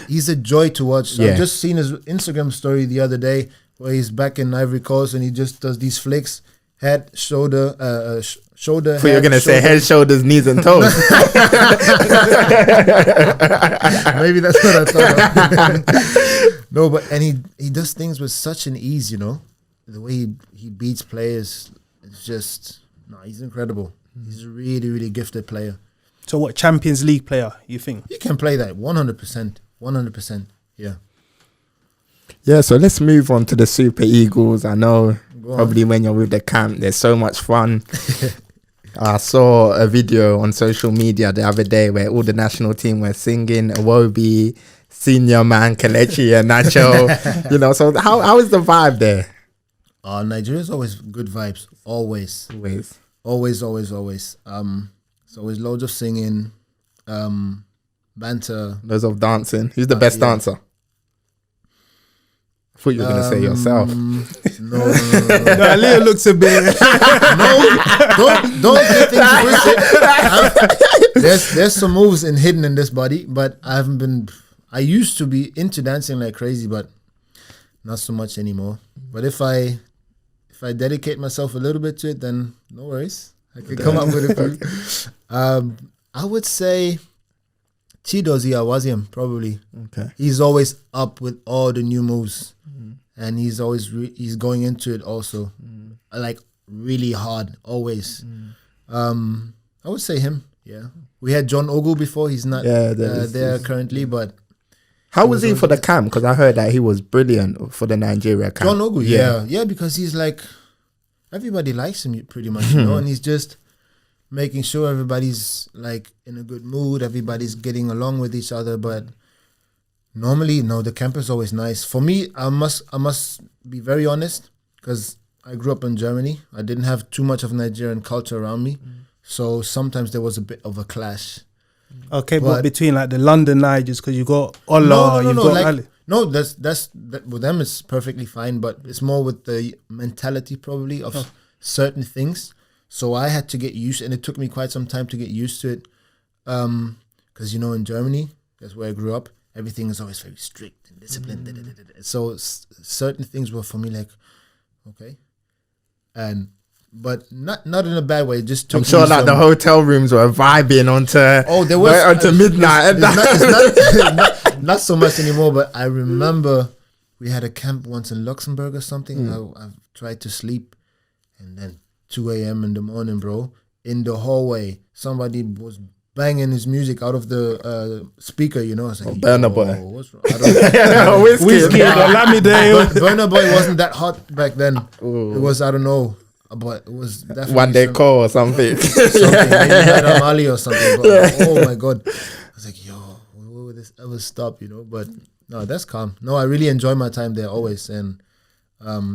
S3: He's a joy to watch. I've just seen his Instagram story the other day where he's back in Ivory Coast and he just does these flicks, head, shoulder, shoulder.
S1: So you're gonna say head, shoulders, knees, and toes.
S3: Maybe that's what I thought. No, but and he does things with such an ease, you know. The way he beats players, it's just he's incredible. He's a really, really gifted player.
S2: So what, Champions League player, you think?
S3: You can play that 100%. 100%. Yeah.
S1: Yeah, so let's move on to the Super Eagles. I know probably when you're with the camp, there's so much fun. I saw a video on social media the other day where all the national team were singing Iwobi, Senior Man, Kelechi and Nacho. You know, so how is the vibe there?
S3: Nigeria's always good vibes. Always. Always. It's always loads of singing, banter.
S1: Loads of dancing. Who's the best dancer? I thought you were going to say yourself.
S3: No.
S2: Leo looks a bit.
S3: Don't get things twisted. There's some moves hidden in this body, but I used to be into dancing like crazy, but not so much anymore. But if I dedicate myself a little bit to it, then no worries. I can come up with it. I would say Chidozie Awaziem, probably.
S1: Okay.
S3: He's always up with all the new moves, and he's always he's going into it also, like really hard. Always. I would say him. Yeah. We had John Ogu before. He's not there currently, but.
S1: How was he for the camp? Because I heard that he was brilliant for the Nigeria camp.
S3: John Ogu, yeah, because he's like, everybody likes him pretty much, you know, and he's just making sure everybody's like in a good mood, everybody's getting along with each other. But normally, no, the camp is always nice. For me, I must be very honest, because I grew up in Germany. I didn't have too much of Nigerian culture around me, so sometimes there was a bit of a clash.
S2: Okay, but between like the London Nigers, because you got Ola, you've got Ali.
S3: No, that with them it's perfectly fine, but it's more with the mentality probably of certain things. So I had to get used, and it took me quite some time to get used to it, because you know, in Germany, that's where I grew up, everything is always very strict and disciplined. So certain things were for me like, okay, but not in a bad way. Just
S1: I'm sure like the hotel rooms were vibing onto midnight.
S3: It's not so much anymore. But I remember we had a camp once in Luxembourg or something. I tried to sleep, and then 2 a.m. in the morning, bro, in the hallway, somebody was banging his music out of the speaker. You know, I was like,
S1: Burna Boy.
S3: What's wrong? I don't
S2: Whiskey,
S3: Burna Boy wasn't that hot back then. Ooh. It was, I don't know. But it was definitely
S1: one day call or something.
S3: Maybe Naira Mali or something. But, oh my God. I was like, yo, when will this ever stop, you know? But no, that's calm. No, I really enjoy my time there always. And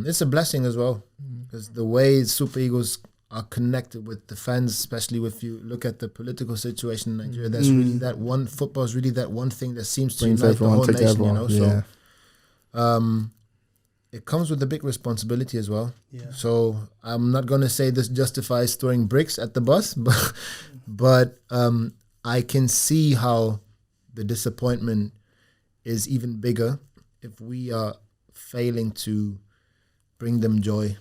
S3: it's a blessing as well. Because the way Super Eagles are connected with the fans, especially if you look at the political situation in Nigeria, that's really that one, football is really that one thing that seems to unite the whole nation, you know?
S1: Yeah.
S3: So, it comes with a big responsibility as well. Yeah. So I'm not going to say this justifies throwing bricks at the bus, but I can see how the disappointment is even bigger if we are failing to bring them joy.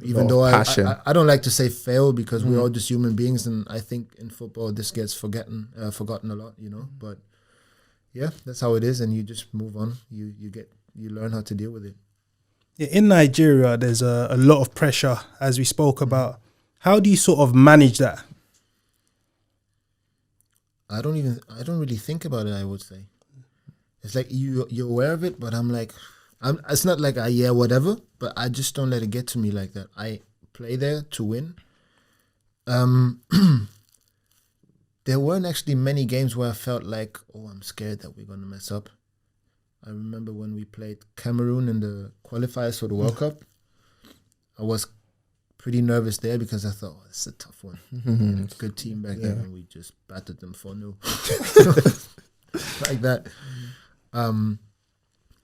S3: Even though I don't like to say fail, because we're all just human beings, and I think in football this gets forgotten a lot, you know. But yeah, that's how it is, and you just move on. You learn how to deal with it.
S2: Yeah, in Nigeria, there's a lot of pressure, as we spoke about. How do you sort of manage that?
S3: I don't really think about it, I would say. It's like you're aware of it, but I'm like, it's not like whatever, but I just don't let it get to me like that. I play there to win. There weren't actually many games where I felt like, oh, I'm scared that we're going to mess up. I remember when we played Cameroon in the qualifiers for the World Cup. I was pretty nervous there because I thought, oh, it's a tough one. It's a good team back then, and we just battered them 4-0. Like that.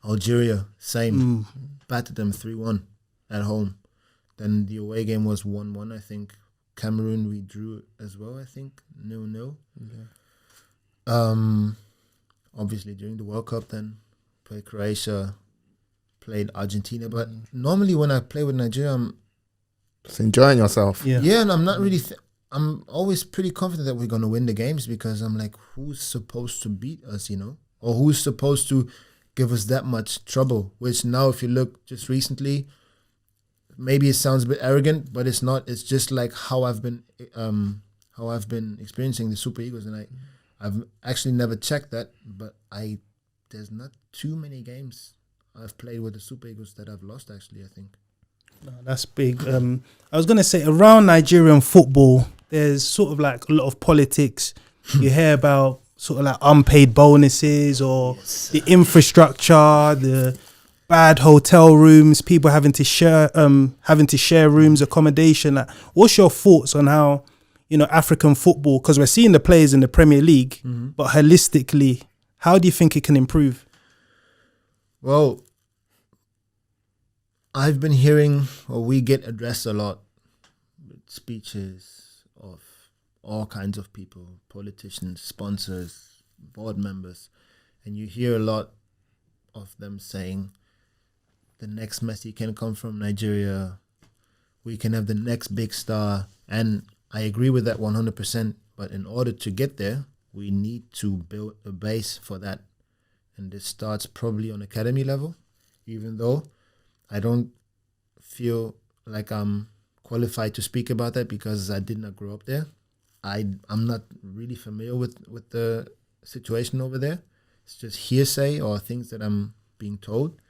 S3: Algeria, same. Battered them 3-1 at home. Then the away game was 1-1, I think. Cameroon, we drew as well, I think. 0-0. Obviously, during the World Cup then, played Croatia, played Argentina. But normally when I play with Nigeria, I'm
S1: just enjoying yourself.
S3: Yeah, and I'm not really... I'm always pretty confident that we're going to win the games, because I'm like, who's supposed to beat us, you know? Or who's supposed to give us that much trouble? Which now, if you look just recently, maybe it sounds a bit arrogant, but it's not. It's just like how I've been experiencing the Super Eagles, and I've actually never checked that, but there's not too many games I've played with the Super Eagles that I've lost, actually, I think.
S2: No, that's big. I was going to say, around Nigerian football, there's sort of like a lot of politics. You hear about sort of like unpaid bonuses or the infrastructure, the bad hotel rooms, people having to share rooms, accommodation. Like, what's your thoughts on how, you know, African football, because we're seeing the players in the Premier League, but holistically, how do you think it can improve?
S3: Well, I've been hearing, or we get addressed a lot with speeches of all kinds of people, politicians, sponsors, board members, and you hear a lot of them saying, the next Messi can come from Nigeria, we can have the next big star, and I agree with that 100%, but in order to get there, we need to build a base for that. And this starts probably on academy level, even though I don't feel like I'm qualified to speak about that because I did not grow up there. I'm not really familiar with the situation over there. It's just hearsay or things that I'm being told.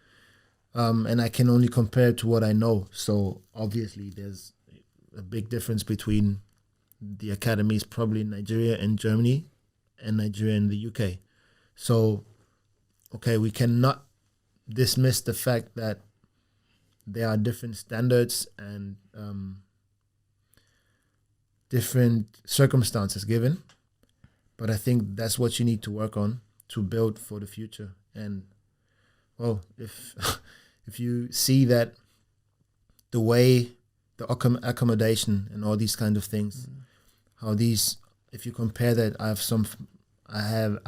S3: And I can only compare it to what I know. So obviously there's a big difference between the academies probably in Nigeria and Germany and Nigeria and the UK. So, okay, we cannot dismiss the fact that there are different standards and different circumstances given. But I think that's what you need to work on to build for the future. And, well, if you see that the way the accommodation and all these kind of things, how these, if you compare that, I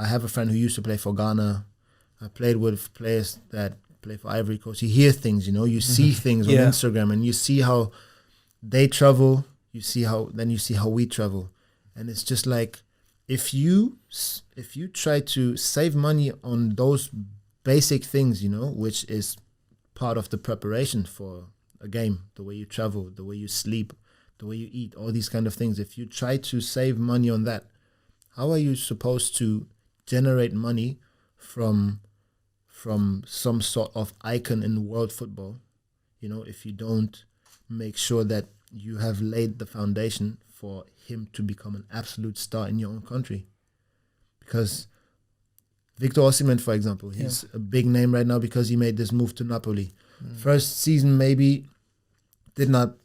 S3: have a friend who used to play for Ghana. I played with players that play for Ivory Coast. You hear things, you know, you see things on Instagram, and you see how they travel. You see how we travel, and it's just like if you try to save money on those basic things, you know, which is part of the preparation for a game, the way you travel, the way you sleep, the way you eat, all these kind of things. If you try to save money on that, how are you supposed to generate money from some sort of icon in world football, you know, if you don't make sure that you have laid the foundation for him to become an absolute star in your own country? Because Victor Osimhen, for example, he's a big name right now because he made this move to Napoli. First season maybe did not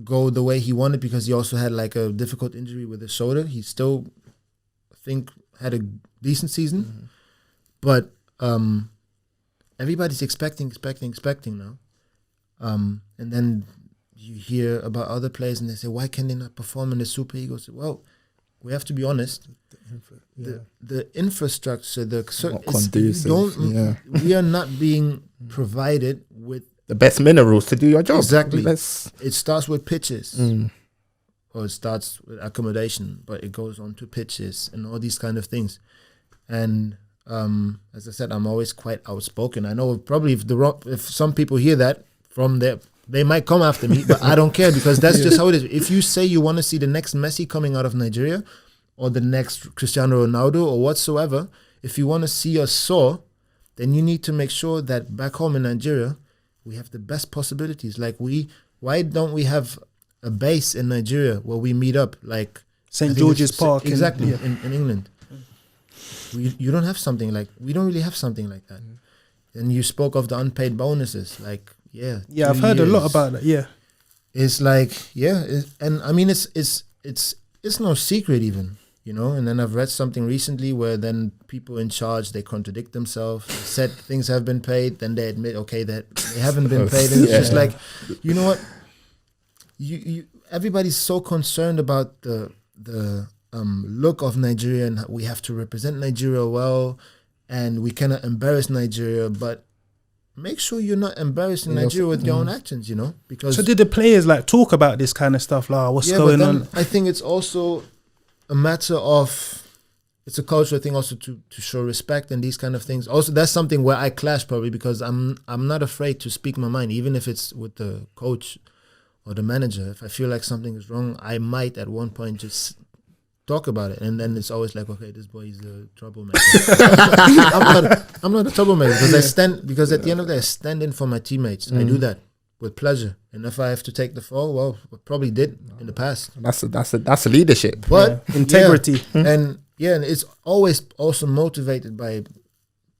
S3: go the way he wanted because he also had like a difficult injury with his shoulder. He still, I think, had a decent season. But everybody's expecting now. And then you hear about other players and they say, why can they not perform in the Super Eagles? Well, we have to be honest. The infrastructure, we are not being provided with
S1: the best minerals to do your job.
S3: Exactly. It starts with pitches, or it starts with accommodation, but it goes on to pitches and all these kind of things. And as I said, I'm always quite outspoken. I know probably if some people hear that from there, they might come after me, but I don't care because that's just how it is. If you say you want to see the next Messi coming out of Nigeria or the next Cristiano Ronaldo or whatsoever, if you want to see us soar, then you need to make sure that back home in Nigeria, we have the best possibilities. Like why don't we have a base in Nigeria where we meet up, like
S2: St. George's Park?
S3: Exactly, in England. We don't have something like, we don't really have something like that. And you spoke of the unpaid bonuses, like,
S2: I've heard a lot about that.
S3: It's like, and I mean, it's no secret even, you know. And then I've read something recently where then people in charge, they contradict themselves. They said things have been paid, then they admit, okay, that they haven't been paid. And it's just like, you know what? You everybody's so concerned about the look of Nigeria, and we have to represent Nigeria well, and we cannot embarrass Nigeria, but make sure you're not embarrassing Nigeria with your own actions, you know. Because
S2: so did the players like talk about this kind of stuff, like what's going on?
S3: I think it's also a matter of, it's a cultural thing also to show respect and these kind of things. Also, that's something where I clash probably because I'm not afraid to speak my mind, even if it's with the coach or the manager. If I feel like something is wrong, I might at one point just talk about it, and then it's always like, okay, this boy is a troublemaker. I'm not a troublemaker because at the end of the day, I stand in for my teammates. I do that with pleasure, and if I have to take the fall, well, I probably did in the past.
S1: That's a leadership,
S3: but
S2: integrity,
S3: and it's always also motivated by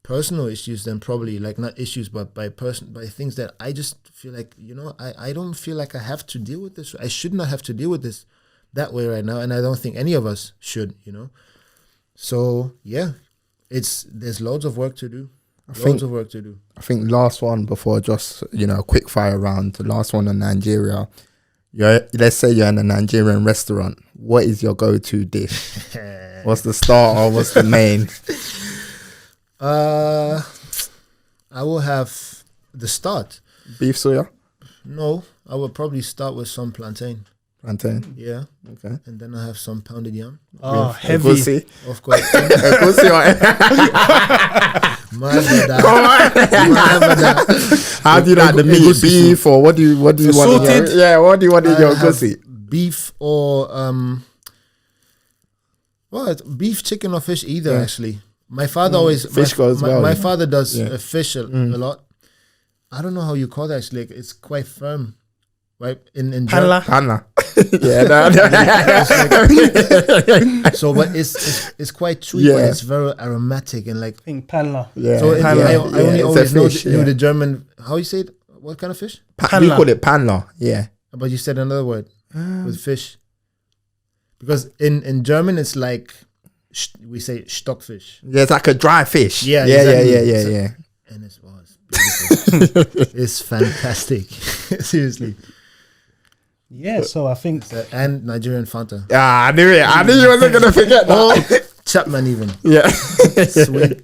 S3: personal issues, then probably like not issues, but by things that I just feel like, I don't feel like I have to deal with this. I should not have to deal with this that way right now, and I don't think any of us should, So yeah, there's loads of work to do. I think last one before just a quick fire round. The last one on Nigeria. Let's say you're in a Nigerian restaurant. What is your go-to dish? What's the starter? What's the main? I will have the start.
S1: Beef suya?
S3: No, I will probably start with some plantain.
S1: Plantain?
S3: Yeah.
S1: Okay.
S3: And then I have some pounded yam.
S2: Oh, heavy.
S1: Egusi?
S3: Of course.
S1: Egusi or How do you like the meat? Beef or what do you want in your? Yeah, what do you want in your egusi?
S3: Beef or it's beef, chicken or fish either actually. My father always
S1: fish goes well.
S3: My father does fish a lot. I don't know how you call that actually. Like, it's quite firm, right? In
S1: Panla.
S3: So, but it's quite chewy, but it's very aromatic and like.
S2: I think panla.
S1: Yeah.
S3: So I only always know the German. How you say it? What kind of fish?
S1: We call it panla. Yeah.
S3: But you said another word with fish. Because in German it's like we say stockfish.
S1: Yeah, it's like a dry fish.
S3: Yeah. And it's beautiful. It's fantastic. Seriously.
S2: Yeah, so I think
S3: and Nigerian Fanta.
S1: I knew it. I knew you wasn't gonna forget that.
S3: Chapman even.
S1: Yeah.
S3: Sweet.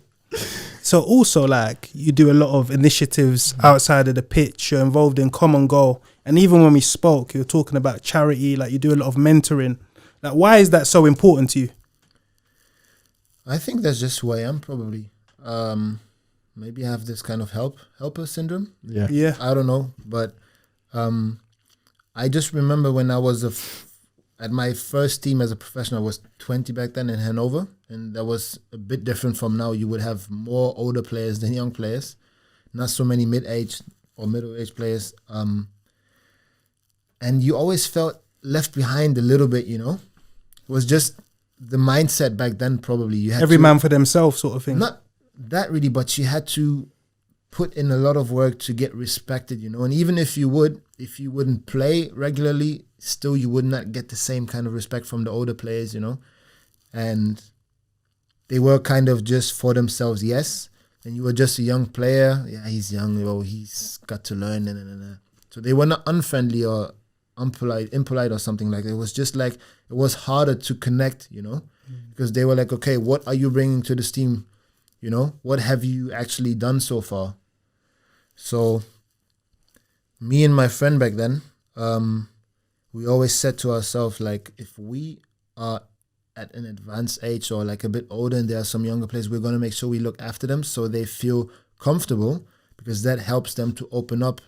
S2: So also, like, you do a lot of initiatives outside of the pitch. You're involved in Common Goal, and even when we spoke, you were talking about charity. Like, you do a lot of mentoring. Like, why is that so important to you?
S3: I think that's just who I am. Probably. Maybe I have this kind of helper syndrome.
S2: Yeah.
S3: I don't know, but I just remember when I was at my first team as a professional. I was 20 back then in Hanover, and that was a bit different from now. You would have more older players than young players, not so many mid-aged or middle-aged players. And you always felt left behind a little bit, It was just the mindset back then. Probably you had
S2: every man for themselves sort of thing.
S3: Not that really, but you had to put in a lot of work to get respected, and even if you wouldn't play regularly, still you would not get the same kind of respect from the older players, and they were kind of just for themselves, yes, and you were just a young player. Yeah, he's young, he's got to learn, so they were not unfriendly or impolite or something like that. It was just like, it was harder to connect, because they were like, okay, what are you bringing to this team? What have you actually done so far? So me and my friend back then, we always said to ourselves, like, if we are at an advanced age or like a bit older and there are some younger players, we're going to make sure we look after them so they feel comfortable, because that helps them to open up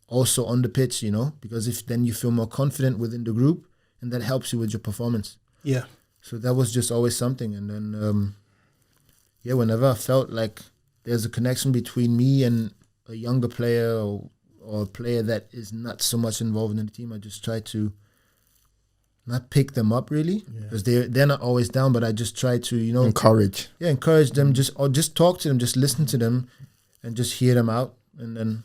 S3: also on the pitch, because if then you feel more confident within the group, and that helps you with your performance.
S2: Yeah.
S3: So that was just always something. And then, whenever I felt like there's a connection between me and a younger player or a player that is not so much involved in the team, I just try to not pick them up really, because they're not always down, but I just try to,
S1: encourage
S3: them, just talk to them, just listen to them and just hear them out. And then,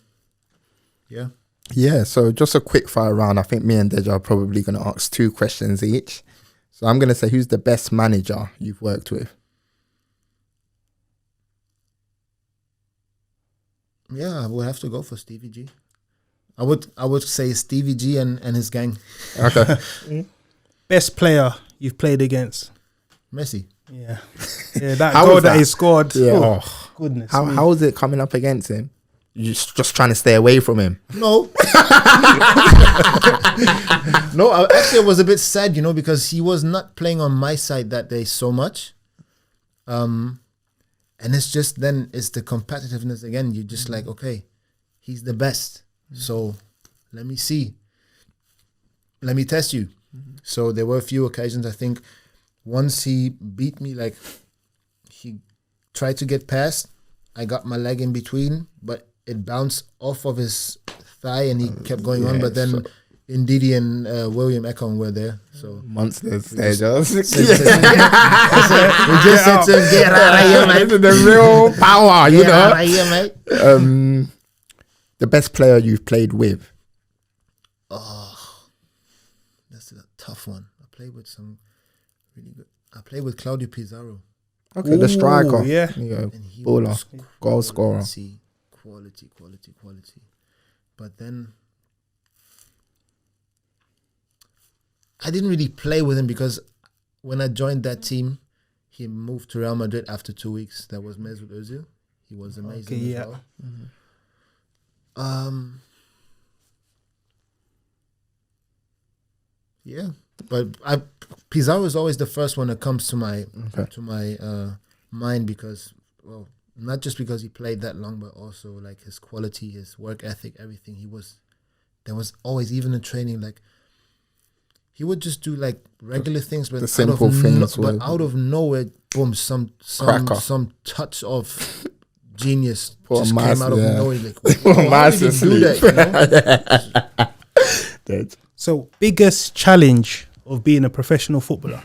S1: so just a quick fire round. I think me and Dej are probably going to ask 2 questions each. So I'm going to say, who's the best manager you've worked with?
S3: Yeah, I would have to go for Stevie G. I would say Stevie G and his gang.
S1: Okay.
S2: Best player you've played against?
S3: Messi.
S2: Yeah. Yeah, that goal that he scored.
S1: Yeah.
S2: Oh, goodness.
S1: How was it coming up against him? You just trying to stay away from him?
S3: No. No, actually I was a bit sad, because he was not playing on my side that day so much. And it's just, then it's the competitiveness again. You're just like, okay, he's the best. So let me see. Let me test you. So there were a few occasions, I think, once he beat me, like he tried to get past, I got my leg in between, but it bounced off of his thigh and he kept going on. But then Ndidi and William Ekong were there. So
S1: monsters.
S3: We just said to him, get out of here, mate.
S1: The real power, you
S3: Get out of here, mate.
S1: The best player you've played with?
S3: Oh, that's a tough one. I played with some really good. I played with Claudio Pizarro.
S1: Okay, the striker.
S2: Yeah.
S3: And he
S1: Baller,
S3: was
S1: goal scorer.
S3: Quality. But then I didn't really play with him because when I joined that team, he moved to Real Madrid after 2 weeks. That was Mesut Ozil. He was amazing as well. Yeah, but Pizarro is always the first one that comes to my mind because, well, not just because he played that long, but also like his quality, his work ethic, everything. There was always, even in training, like he would just do like regular things, but
S1: the simple things.
S3: But out of nowhere, boom, some touch of genius just came out of nowhere. Like, how did he do that? You know?
S2: So, biggest challenge of being a professional footballer?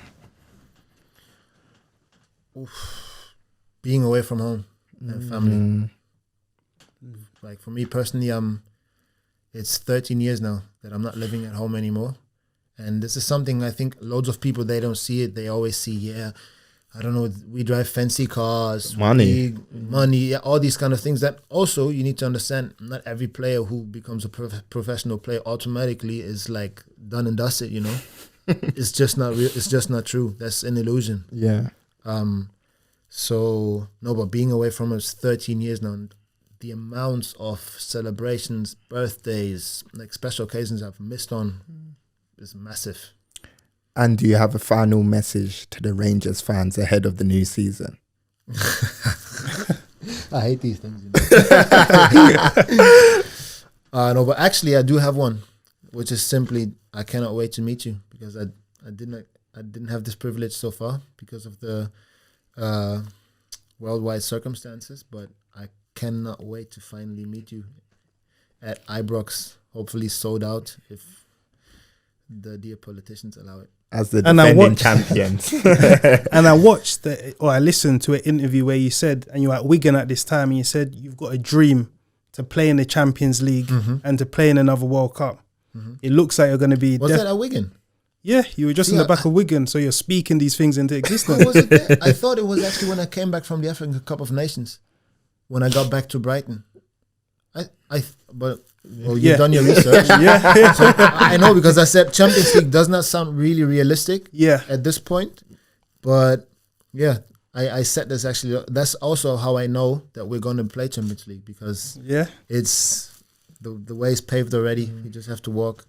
S3: Being away from home and family. Like for me personally, it's 13 years now that I'm not living at home anymore. And this is something I think loads of people, they don't see it. They always see, I don't know, we drive fancy cars, money, all these kind of things that also you need to understand. Not every player who becomes a professional player automatically is like done and dusted, you know. It's just not real. It's just not true. That's an illusion.
S1: Yeah.
S3: So no, but being away from us 13 years now, and the amounts of celebrations, birthdays, like special occasions I've missed on is massive.
S1: And do you have a final message to the Rangers fans ahead of the new season?
S3: I hate these things. You know? No, but actually I do have one, which is simply I cannot wait to meet you because I didn't have this privilege so far because of the worldwide circumstances, but I cannot wait to finally meet you at Ibrox, hopefully sold out if the dear politicians allow it.
S1: As the defending champions.
S2: And I listened to an interview where you said, and you were at Wigan at this time, and you said you've got a dream to play in the Champions League and to play in another World Cup. It looks like you're going to be...
S3: Was that at Wigan?
S2: Yeah, you were just in the back of Wigan, so you're speaking these things into existence.
S3: How was it there? I thought it was actually when I came back from the African Cup of Nations, when I got back to Brighton. You've done your research. So I know, because I said Champions League does not sound really realistic at this point. But yeah, I said this actually. That's also how I know that we're going to play Champions League, because it's the way is paved already. You just have to walk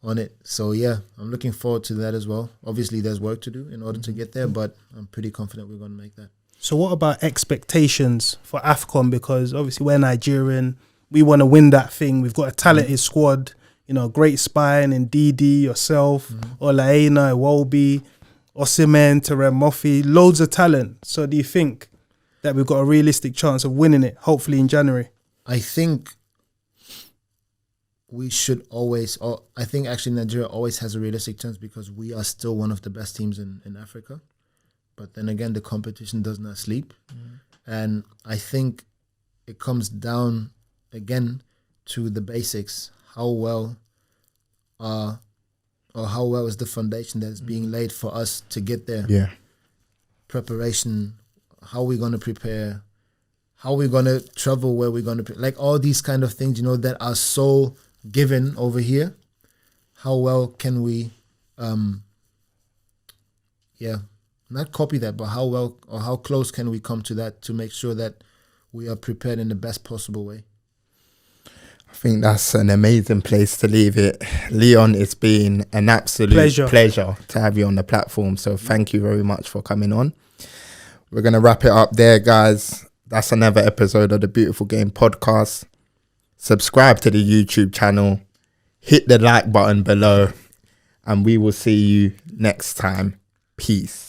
S3: on it. So yeah, I'm looking forward to that as well. Obviously, there's work to do in order to get there, but I'm pretty confident we're going to make that.
S2: So what about expectations for AFCON? Because obviously we're Nigerian. We want to win that thing. We've got a talented squad, you know, great spine in DD, yourself, Olaena, Iwobi, Osimhen, Terem Moffi, loads of talent. So do you think that we've got a realistic chance of winning it, hopefully in January?
S3: I think we should always, I think actually Nigeria always has a realistic chance because we are still one of the best teams in Africa. But then again, the competition does not sleep. And I think it comes down again to the basics. How well is the foundation that is being laid for us to get there? Yeah. Preparation, how we're going to prepare, how we're going to travel, where we're going to, like all these kind of things, you know, that are so given over here. How well can we, not copy that, but how well or how close can we come to that to make sure that we are prepared in the best possible way?
S1: I think that's an amazing place to leave it. Leon, it's been an absolute pleasure to have you on the platform. So thank you very much for coming on. We're going to wrap it up there, guys. That's another episode of the Beautiful Game podcast. Subscribe to the YouTube channel. Hit the like button below. And we will see you next time. Peace.